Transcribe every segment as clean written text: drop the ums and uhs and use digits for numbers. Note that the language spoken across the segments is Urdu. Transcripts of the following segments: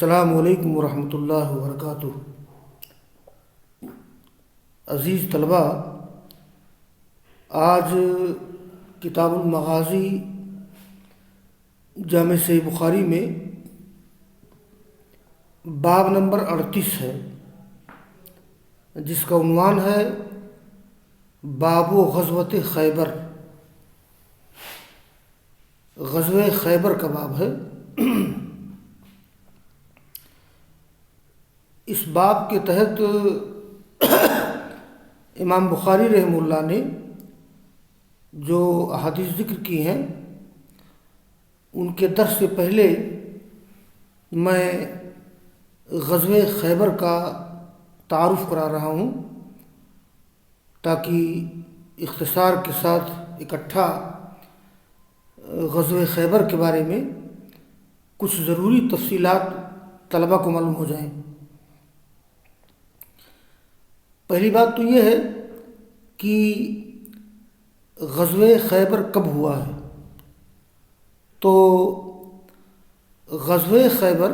السلام علیکم ورحمۃ اللہ وبرکاتہ۔ عزیز طلباء، آج کتاب المغازی جامع صحیح بخاری میں باب نمبر 38 ہے، جس کا عنوان ہے باب غزوۃ خیبر۔ غزوہ خیبر کا باب ہے۔ اس باب کے تحت امام بخاری رحمہ اللہ نے جو احادیث ذکر کی ہیں، ان کے درس سے پہلے میں غزوہ خیبر کا تعارف کرا رہا ہوں، تاکہ اختصار کے ساتھ اکٹھا غزوہ خیبر کے بارے میں کچھ ضروری تفصیلات طلباء کو معلوم ہو جائیں۔ پہلی بات تو یہ ہے کہ غزوہ خیبر کب ہوا ہے؟ تو غزوہ خیبر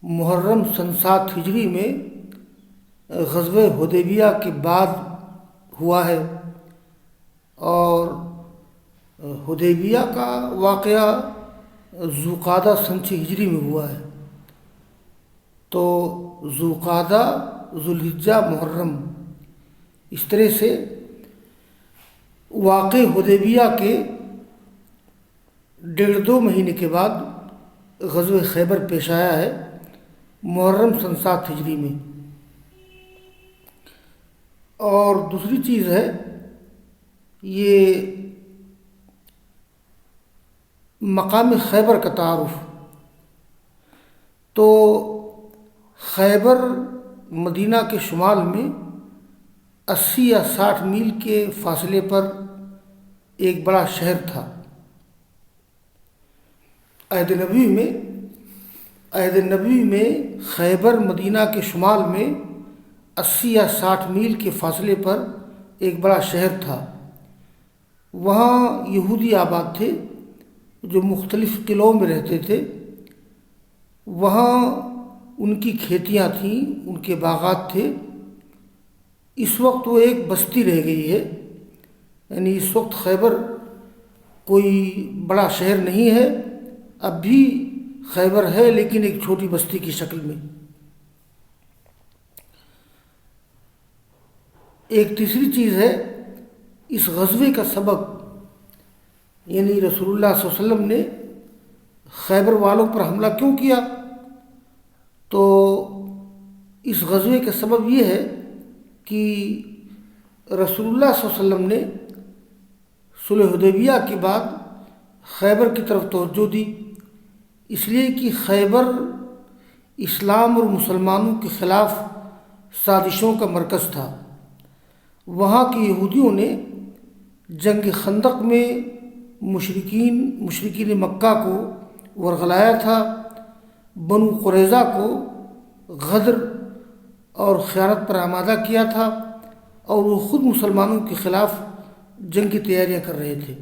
محرم سن 7 ہجری میں غزوہ حدیبیہ کے بعد ہوا ہے، اور حدیبیہ کا واقعہ ذوالقعدہ سن 6 ہجری میں ہوا ہے۔ تو ذوالقعدہ، ذوالحجہ، محرم، اس طرح سے واقع حدیبیہ کے 1.5-2 مہینے کے بعد غزوہ خیبر پیش آیا ہے، محرم سن 7 ہجری میں۔ اور دوسری چیز ہے، یہ مقام خیبر کا تعارف۔ تو خیبر مدینہ کے شمال میں 80 یا 60 میل کے فاصلے پر ایک بڑا شہر تھا۔ عہد نبوی میں خیبر مدینہ کے شمال میں 80 یا 60 میل کے فاصلے پر ایک بڑا شہر تھا۔ وہاں یہودی آباد تھے جو مختلف قلعوں میں رہتے تھے۔ وہاں ان کی کھیتیاں تھیں، ان کے باغات تھے۔ اس وقت وہ ایک بستی رہ گئی ہے، یعنی اس وقت خیبر کوئی بڑا شہر نہیں ہے، اب بھی خیبر ہے لیکن ایک چھوٹی بستی کی شکل میں۔ ایک تیسری چیز ہے، اس غزوے کا سبب، یعنی رسول اللہ صلی اللہ علیہ وسلم نے خیبر والوں پر حملہ کیوں کیا؟ تو اس غزوے کا سبب یہ ہے کہ رسول اللہ صلی اللہ علیہ وسلم نے صلح حدیبیہ کے بعد خیبر کی طرف توجہ دی، اس لیے کہ خیبر اسلام اور مسلمانوں کے خلاف سازشوں کا مرکز تھا۔ وہاں کے یہودیوں نے جنگ خندق میں مشرکین مکہ کو ورغلایا تھا، بنو قریظہ کو غدر اور خیانت پر آمادہ کیا تھا، اور وہ خود مسلمانوں کے خلاف جنگ کی تیاریاں کر رہے تھے۔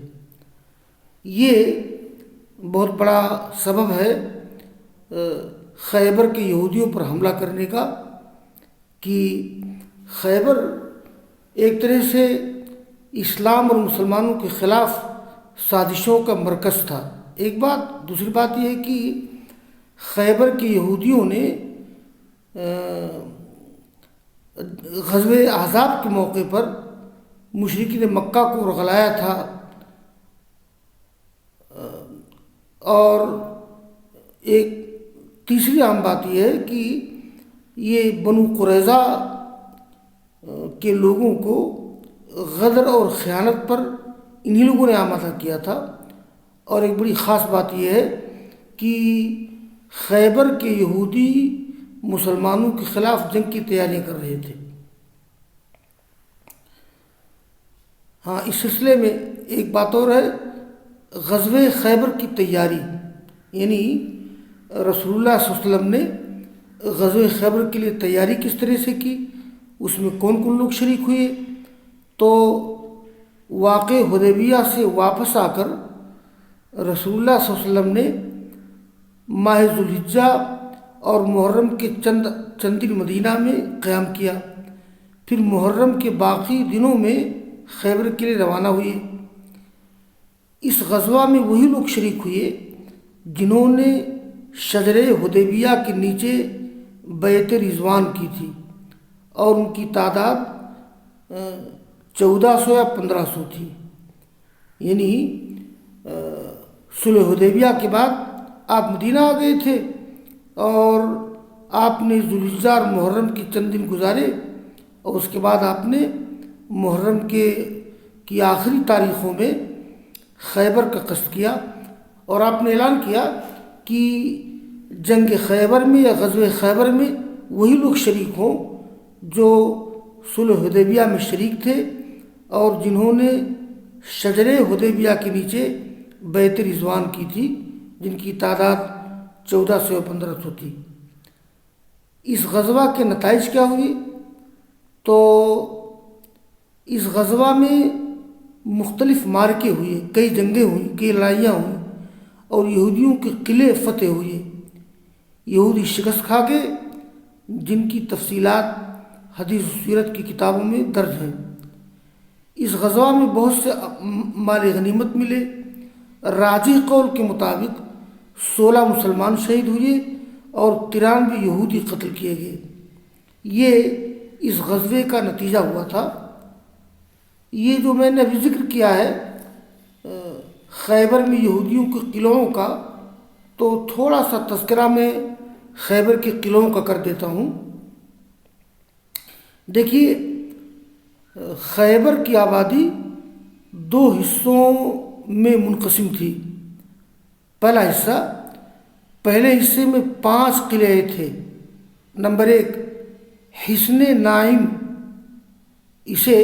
یہ بہت بڑا سبب ہے خیبر کے یہودیوں پر حملہ کرنے کا، کہ خیبر ایک طرح سے اسلام اور مسلمانوں کے خلاف سازشوں کا مرکز تھا، ایک بات۔ دوسری بات یہ ہے کہ خیبر کے یہودیوں نے غزوہ احزاب کے موقع پر مشرکین مکہ کو ورغلایا تھا، اور ایک تیسری عام بات یہ ہے کہ یہ بنو قریظہ کے لوگوں کو غدر اور خیانت پر انہی لوگوں نے آمادہ کیا تھا۔ اور ایک بڑی خاص بات یہ ہے کہ خیبر کے یہودی مسلمانوں کے خلاف جنگ کی تیاریاں کر رہے تھے۔ ہاں، اس سلسلے میں ایک بات اور ہے، غزوہ خیبر کی تیاری، یعنی رسول اللہ صلی اللہ علیہ وسلم نے غزوہ خیبر کے لیے تیاری کس طرح سے کی، اس میں کون کون لوگ شریک ہوئے۔ تو واقع حدیبیہ سے واپس آ کر رسول اللہ صلی اللہ علیہ وسلم نے ماہ ذوالحجہ اور محرم کے چند دن مدینہ میں قیام کیا، پھر محرم کے باقی دنوں میں خیبر کے لیے روانہ ہوئے۔ اس غزوہ میں وہی لوگ شریک ہوئے جنہوں نے شجرہ حدیبیہ کے نیچے بیعت رضوان کی تھی، اور ان کی تعداد 1400 یا 1500 تھی۔ یعنی صلح حدیبیہ کے بعد آپ مدینہ آ گئے تھے، اور آپ نے ذوالحجہ اور محرم کے چند دن گزارے، اور اس کے بعد آپ نے محرم کی آخری تاریخوں میں خیبر کا قصد کیا، اور آپ نے اعلان کیا کہ جنگ خیبر میں یا غزوہ خیبر میں وہی لوگ شریک ہوں جو صلح حدیبیہ میں شریک تھے اور جنہوں نے شجرہ حدیبیہ کے نیچے بیعت رضوان کی تھی، جن کی تعداد 1400 یا 1500 تھی۔ اس غزوہ کے نتائج کیا ہوئی؟ تو اس غزوہ میں مختلف معرکے ہوئے، کئی جنگیں ہوئیں، کئی لڑائیاں ہوئیں، اور یہودیوں کے قلعے فتح ہوئے، یہودی شکست کھا گئے، جن کی تفصیلات حدیث و سیرت کی کتابوں میں درج ہیں۔ اس غزوہ میں بہت سے مال غنیمت ملے۔ راجح قول کے مطابق 16 مسلمان شہید ہوئے اور 93 یہودی قتل کیے گئے۔ یہ اس غزوے کا نتیجہ ہوا تھا۔ یہ جو میں نے ابھی ذکر کیا ہے خیبر میں یہودیوں کے قلعوں کا، تو تھوڑا سا تذکرہ میں خیبر کے قلعوں کا کر دیتا ہوں۔ دیکھیے، خیبر کی آبادی 2 حصوں میں منقسم تھی۔ پہلا حصہ، پہلے حصے میں 5 قلعے تھے۔ نمبر 1 حصن نائم، اسے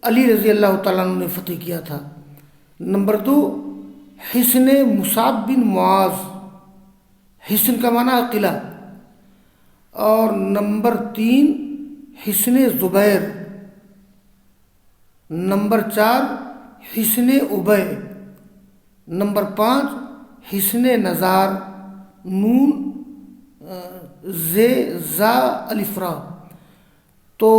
علی رضی اللہ تعالیٰ عنہ نے فتح کیا تھا۔ نمبر 2 حصن مصعب بن معاذ، حصن کا معنی ہے قلعہ۔ اور نمبر 3 حصن زبیر۔ نمبر 4 حصن ابی۔ نمبر 5 حصن نزار، نون زا الف را۔ تو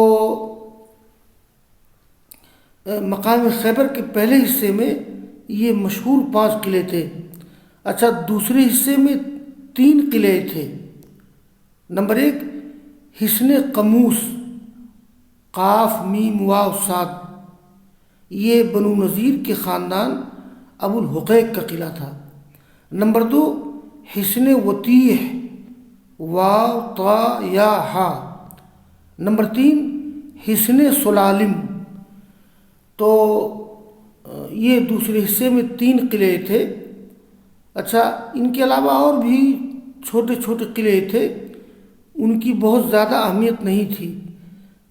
مقام خیبر کے پہلے حصے میں یہ مشہور 5 قلعے تھے۔ اچھا، دوسرے حصے میں 3 قلعے تھے۔ نمبر 1 حصن قموس، قاف میم واو صاد، یہ بنو نذیر کے خاندان ابو الحقیق کا قلعہ تھا۔ نمبر 2 حصن وطیح، واو تا یا ہا۔ نمبر 3 حصن سلالم۔ تو یہ دوسرے حصے میں 3 قلعے تھے۔ اچھا، ان کے علاوہ اور بھی چھوٹے چھوٹے قلعے تھے، ان کی بہت زیادہ اہمیت نہیں تھی۔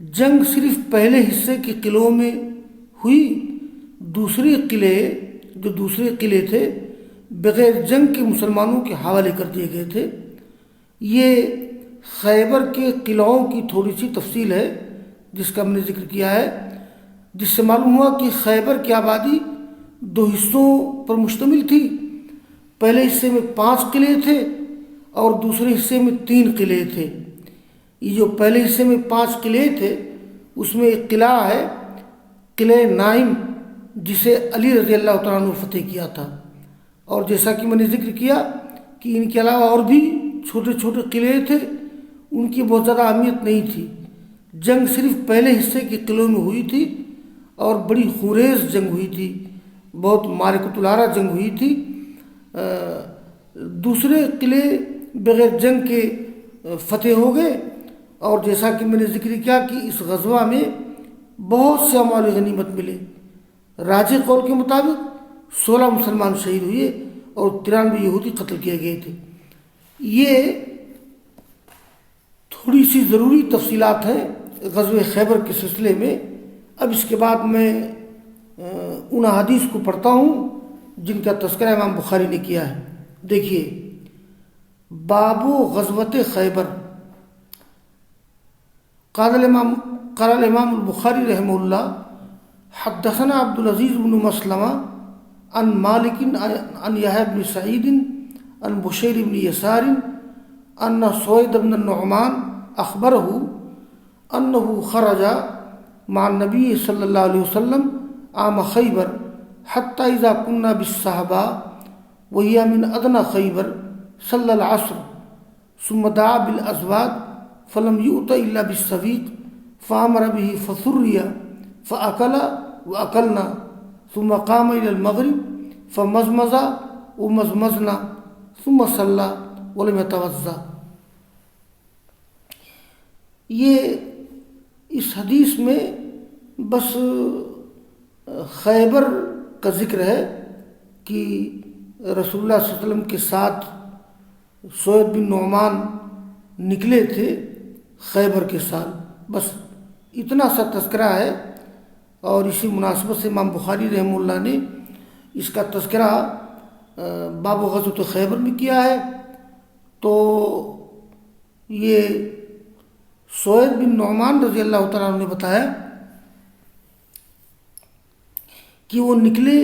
جنگ صرف پہلے حصے کے قلعوں میں ہوئی، دوسرے قلعے تھے بغیر جنگ کے مسلمانوں کے حوالے کر دیے گئے تھے۔ یہ خیبر کے قلعوں کی تھوڑی سی تفصیل ہے جس کا ہم نے ذکر کیا ہے، جس سے معلوم ہوا کہ خیبر کی آبادی 2 حصوں پر مشتمل تھی۔ پہلے حصے میں 5 قلعے تھے اور دوسرے حصے میں 3 قلعے تھے۔ یہ جو پہلے حصے میں 5 قلعے تھے، اس میں ایک قلعہ ہے قلعہ نائم، جسے علی رضی اللہ تعالیٰ عنہ نے فتح کیا تھا۔ اور جیسا کہ میں نے ذکر کیا کہ ان کے علاوہ اور بھی چھوٹے چھوٹے قلعے تھے، ان کی بہت زیادہ اہمیت نہیں تھی۔ جنگ صرف پہلے حصے کے قلعوں میں ہوئی تھی، اور بڑی خونریز جنگ ہوئی تھی، بہت معرکۃ العرا جنگ ہوئی تھی۔ دوسرے قلعے بغیر جنگ کے فتح ہو گئے، اور جیسا کہ میں نے ذکر کیا کہ اس غزوہ میں بہت سے مال غنیمت ملے۔ راجح قول کے مطابق 16 مسلمان شہید ہوئے اور 93 یہودی قتل کیے گئے تھے۔ یہ تھوڑی سی ضروری تفصیلات ہیں غزوہ خیبر کے سلسلے میں۔ اب اس کے بعد میں ان احادیث کو پڑھتا ہوں جن کا تذکرہ امام بخاری نے کیا ہے۔ دیکھیے، باب غزوۃ خیبر۔ قال الامام البخاری رحمہ اللہ حدثنا عبد العزیز بن مسلمہ عن مالک عن یحییٰ بن سعید عن بشیر بن یسار ان سوید بن النعمان اخبرہ انہ خرج مع النبی صلی اللہ علیہ وسلم عام خیبر حتی اذا كنا بالصحباء وهي من ادنى خیبر صلی العصر ثم دعا بالازواج فلم يؤت الا بالسويق فامر به فثري فاكل واكلنا ثم قام الى المغرب فمزمز ومزمزنا ثم صلى ولم يتوضا. یہ اس حدیث میں بس خیبر کا ذکر ہے کہ رسول اللہ صلی اللہ علیہ وسلم کے ساتھ سوید بن نعمان نکلے تھے خیبر کے سال. بس اتنا سا تذکرہ ہے، اور اسی مناسبت سے امام بخاری رحمہ اللہ نے اس کا تذکرہ باب غزوۃ خیبر میں کیا ہے. تو یہ سوید بن نعمان رضی اللہ تعالیٰ عنہ نے بتایا کہ وہ نکلے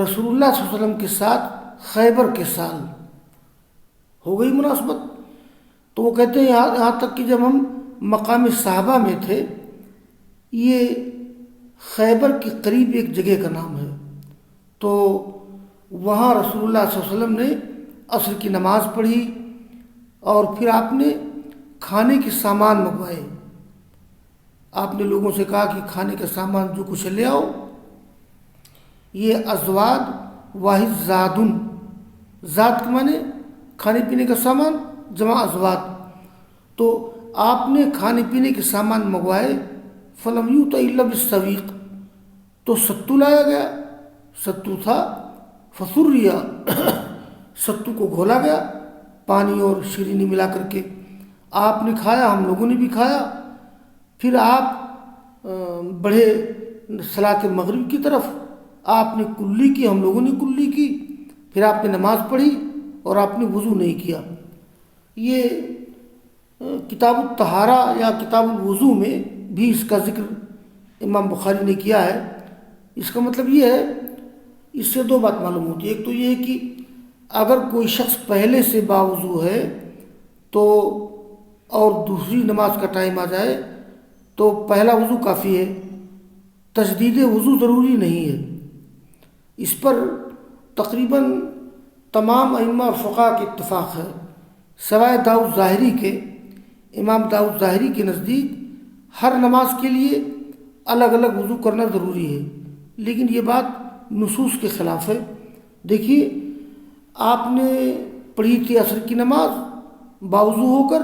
رسول اللہ صلی اللہ علیہ وسلم کے ساتھ خیبر کے سال. ہو گئی مناسبت. تو وہ کہتے ہیں یہاں تک کہ جب ہم مقام صحابہ میں تھے، یہ خیبر کے قریب ایک جگہ کا نام ہے، تو وہاں رسول اللہ صلی اللہ علیہ وسلم نے عصر کی نماز پڑھی اور پھر آپ نے کھانے کے سامان منگوائے. آپ نے لوگوں سے کہا کہ کھانے کا سامان جو کچھ لے آؤ. یہ ازواد واحد زادن، ذات کے معنی کھانے پینے کا سامان جمع ازواد. تو آپ نے کھانے پینے کے سامان منگوائے. فلم یؤت الا بالسویق، تو ستو لایا گیا. ستو تھا فسریا، ستو کو گھولا گیا پانی اور شیرینی ملا کر کے. آپ نے کھایا، ہم لوگوں نے بھی کھایا. پھر آپ بڑھے صلاۃ مغرب کی طرف. آپ نے کلی کی، ہم لوگوں نے کلی کی. پھر آپ نے نماز پڑھی اور آپ نے وضو نہیں کیا. یہ کتاب الطہارہ یا کتاب الوضو میں بھی اس کا ذکر امام بخاری نے کیا ہے. اس کا مطلب یہ ہے، اس سے دو بات معلوم ہوتی ہے. ایک تو یہ ہے کہ اگر کوئی شخص پہلے سے باوضو ہے تو اور دوسری نماز کا ٹائم آ جائے تو پہلا وضو کافی ہے، تجدید وضو ضروری نہیں ہے. اس پر تقریباً تمام ائمہ اور فقہا کے اتفاق ہے، سوائے داؤد ظاہری کے. امام داؤد ظاہری کے نزدیک ہر نماز کے لیے الگ الگ وضو کرنا ضروری ہے، لیکن یہ بات نصوص کے خلاف ہے. دیکھیے، آپ نے پڑھی تھی عصر کی نماز باوضو ہو کر،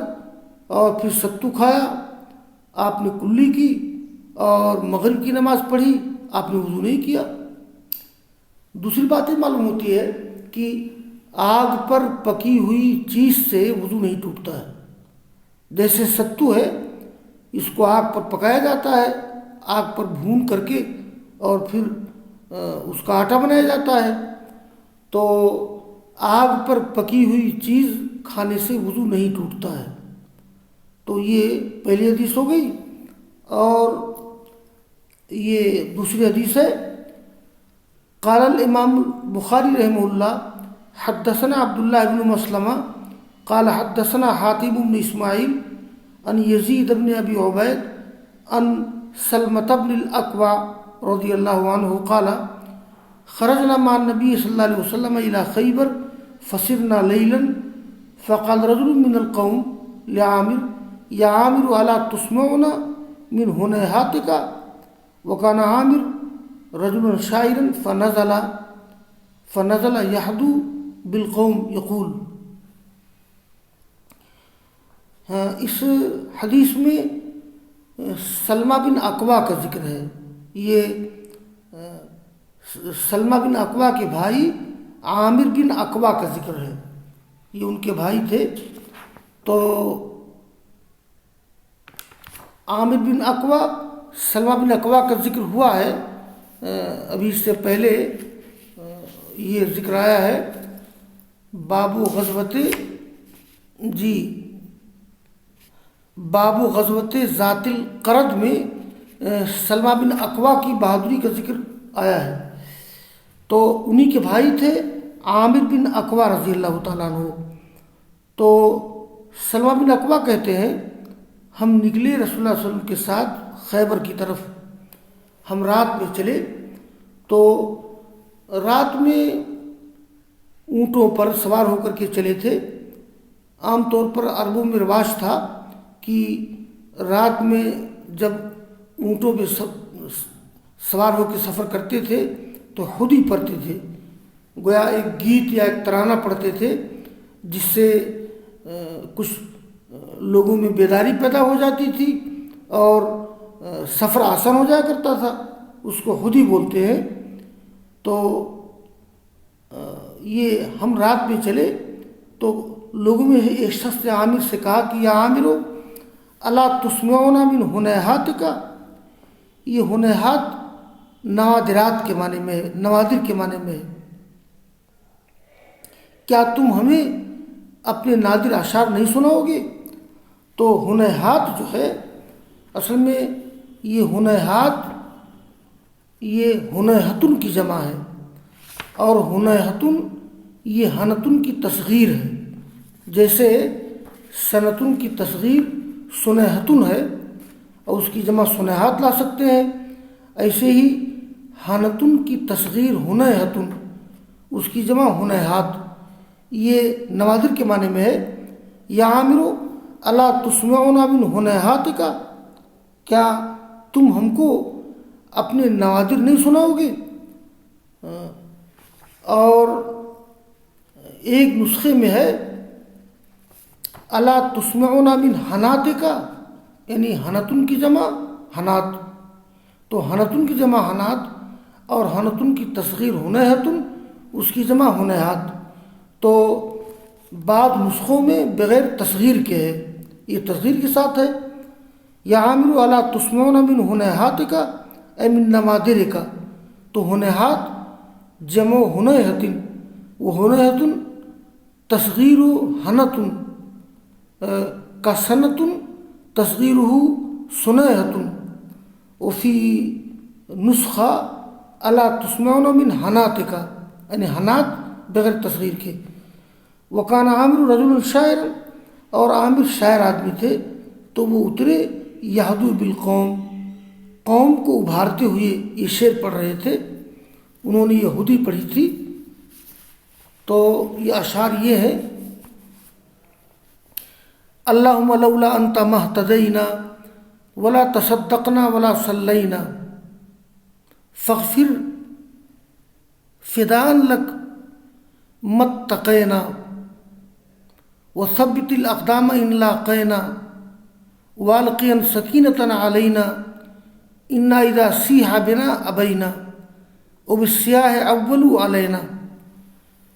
اور پھر ستو کھایا، آپ نے کلی کی، اور مغرب کی نماز پڑھی، آپ نے وضو نہیں کیا. دوسری بات یہ معلوم ہوتی ہے کہ آگ پر پکی ہوئی چیز سے وضو نہیں ٹوٹتا ہے. جیسے ستو ہے، اس کو آگ پر پکایا جاتا ہے، آگ پر بھون کر کے، اور پھر اس کا آٹا بنایا جاتا ہے. تو آگ پر پکی ہوئی چیز کھانے سے وضو نہیں ٹوٹتا ہے. تو یہ پہلی حدیث ہو گئی. اور یہ دوسری حدیث ہے، قال الامام بخاری رحمہ اللہ حدثنا عبداللہ بن مسلمہ قال حدثنا حاتم بن اسماعیل عن یزید بن ابی عبید عن سلمة بن الاکوع رضی اللہ عنہ قال خرجنا مع النبی صلی اللہ علیہ وسلم الى خیبر فسرنا لیلا فقال رجل من القوم لعامر یا عامر الا تسمعنا من هنیہاتک وکان عامر رجل شاعرا فنزل یحدو بالقوم یقول. اس حدیث میں سلمہ بن اکوع کا ذکر ہے. یہ سلمہ بن اکوع کے بھائی عامر بن اکوع کا ذکر ہے. یہ ان کے بھائی تھے. تو عامر بن اکوع، سلمہ بن اکوع کا ذکر ہوا ہے ابھی اس سے پہلے. یہ ذکر آیا ہے باب غزوت ذات القرد میں سلمہ بن اکوع کی بہادری کا ذکر آیا ہے. تو انہی کے بھائی تھے عامر بن اقوا رضی اللہ تعالیٰ عنہ۔ تو سلمہ بن اقوا کہتے ہیں ہم نکلے رسول اللہ صلی اللہ علیہ وسلم کے ساتھ خیبر کی طرف، ہم رات میں چلے، تو رات میں اونٹوں پر سوار ہو کر کے چلے تھے۔ عام طور پر عربوں میں رواج تھا کہ رات میں جب اونٹوں پہ سوار ہو کے سفر کرتے تھے تو خودی پڑھتے تھے، گویا ایک گیت یا ایک ترانہ پڑھتے تھے، جس سے کچھ لوگوں میں بیداری پیدا ہو جاتی تھی اور سفر آسان ہو جایا کرتا تھا، اس کو خودی بولتے ہیں۔ تو یہ ہم رات میں چلے تو لوگوں میں ایک شخص نے عامر سے کہا کہ یا عامرو الا تسمعون من ہنیہاتک، یہ ہنیہات نوادرات کے معنی میں ہے، نوادر کے معنی میں ہے، کیا تم ہمیں اپنے نادر اشعار نہیں سناؤ گے؟ تو ہنیہات جو ہے اصل میں یہ ہنیہات یہ ہنیہتن کی جمع ہے، اور ہنیہتن یہ ہنتن کی تصغیر ہے، جیسے سنتن کی تصغیر سنیہتن ہے اور اس کی جمع سنیہات لا سکتے ہیں، ایسے ہی ہنتن کی تصغیر ہنیہتن، اس کی جمع ہنیہات، یہ نوادر کے معنی میں ہے۔ یا عامرو الا تسمعون من ہنیہاتک، کیا تم ہم کو اپنے نوادر نہیں سناؤ گے؟ اور ایک نسخے میں ہے الا تسمعون من حناتک، یعنی حنتن کی جمع حنات، تو حنتن کی جمع حنات اور حنتن کی تصغیر ہنیہتن، اس کی جمع ہنیہات۔ تو بعض نسخوں میں بغیر تصغیر کے ہے، یہ تصغیر کے ساتھ ہے۔ یا عامر الا تسمعون من ہنیہاتک اے من نوادرک، تو ہنیہات جمع ہنیہتن، وہ ہنیہتن تصغیر حنتن کا سنتن تصغیرہ سنیہتن، وفی نسخہ الا تسمعون من حناتک، یعنی حنات بغیر تصغیر کے۔ وکان عامر رجل شاعر، اور عامر شاعر آدمی تھے، تو وہ اترے یہدو بالقوم، قوم کو ابھارتے ہوئے یہ شعر پڑھ رہے تھے، انہوں نے یہ ہدی پڑھی تھی۔ تو یہ اشعار یہ ہے اللہم لولا انت مہتدینا ولا تصدقنا ولا صلینا فاغفر فداء لک متقینا وثبت الاقدام ان لاقینا والقیا سکینة علینا انا اذا سیح بنا ابینا وبالسیاح اول علینا۔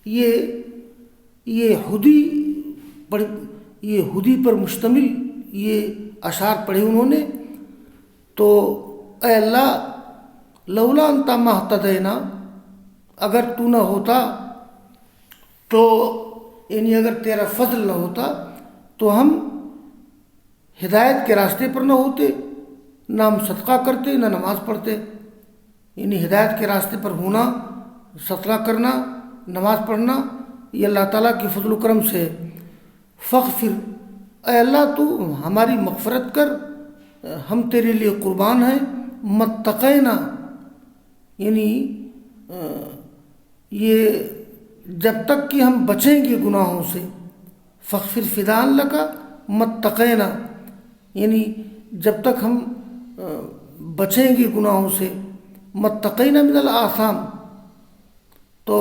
یہ ہدی پر مشتمل یہ اشعار پڑھے انہوں نے۔ تو اے اللہ لولا انت مہتدینا، اگر تو نہ ہوتا تو یعنی اگر تیرا فضل نہ ہوتا تو ہم ہدایت کے راستے پر نہ ہوتے، نہ ہم صدقہ کرتے نہ نماز پڑھتے، یعنی ہدایت کے راستے پر ہونا، صدقہ کرنا، نماز پڑھنا، یہ اللہ تعالیٰ کی فضل و کرم سے ہے۔ فاغفر، اے اللہ تو ہماری مغفرت کر، ہم تیرے لیے قربان ہیں، متقینا، یعنی یہ جب تک کہ ہم بچیں گے گناہوں سے، فاغفر فداء لک متقینا، یعنی جب تک ہم بچیں گے گناہوں سے، متقینا من الآثام، تو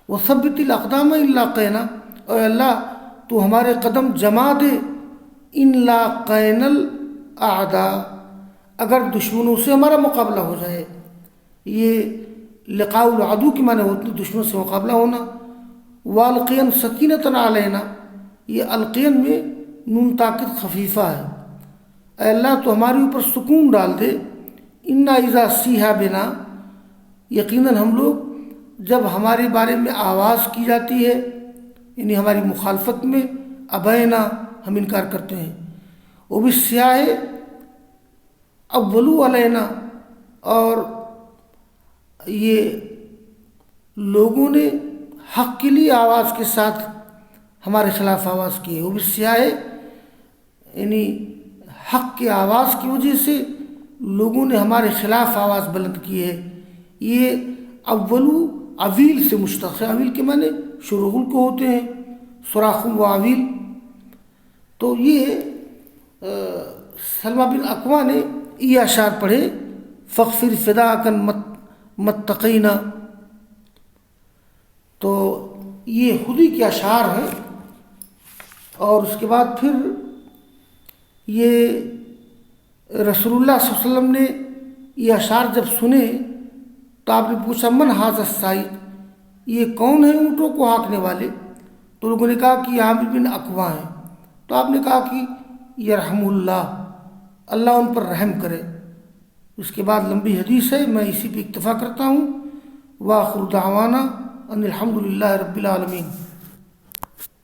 وثبت الاقدام ان لاقینا، اے اللہ تو ہمارے قدم جما دے، ان لاقینا الاعداء، اگر دشمنوں سے ہمارا مقابلہ ہو جائے۔ یہ لقاء العدو کے معنی ہوتے ہیں دشمن سے مقابلہ ہونا۔ والقین سکینة علینا، یہ القین میں نون طاقت خفیفہ ہے، اے اللہ تو ہمارے اوپر سکون ڈال دے۔ انا اذا سیح بنا، یقیناً ہم لوگ جب ہمارے بارے میں آواز کی جاتی ہے، یعنی ہماری مخالفت میں، ابینا ہم انکار کرتے ہیں، وبالسیاح اولو علینا، اور یہ لوگوں نے حق کے لیے آواز کے ساتھ ہمارے خلاف آواز کی ہے، وہ بھی سیاہ یعنی حق کے آواز کی وجہ سے لوگوں نے ہمارے خلاف آواز بلند کی ہے۔ یہ اویل سے مشتق ہے، اویل کے معنی شروغل کو ہوتے ہیں، سراخ و اویل۔ تو یہ سلمہ بن اکوع نے یہ اشعار پڑھے، فاغفر فداکن متقینا۔ تو یہ خودی کے اشعار ہیں۔ اور اس کے بعد پھر یہ رسول اللہ صلی اللہ علیہ وسلم نے یہ اشعار جب سنے تو آپ نے پوچھا من ھذا السائق، یہ کون ہے اونٹوں کو ہانکنے والے؟ تو لوگوں نے کہا کہ یہ عامر بن اکوع ہیں۔ تو آپ نے کہا کہ یرحم اللہ، اللہ ان پر رحم کرے۔ اس کے بعد لمبی حدیث ہے، میں اسی پہ اکتفا کرتا ہوں۔ وآخر دعوانا ان الحمد للہ رب العالمین۔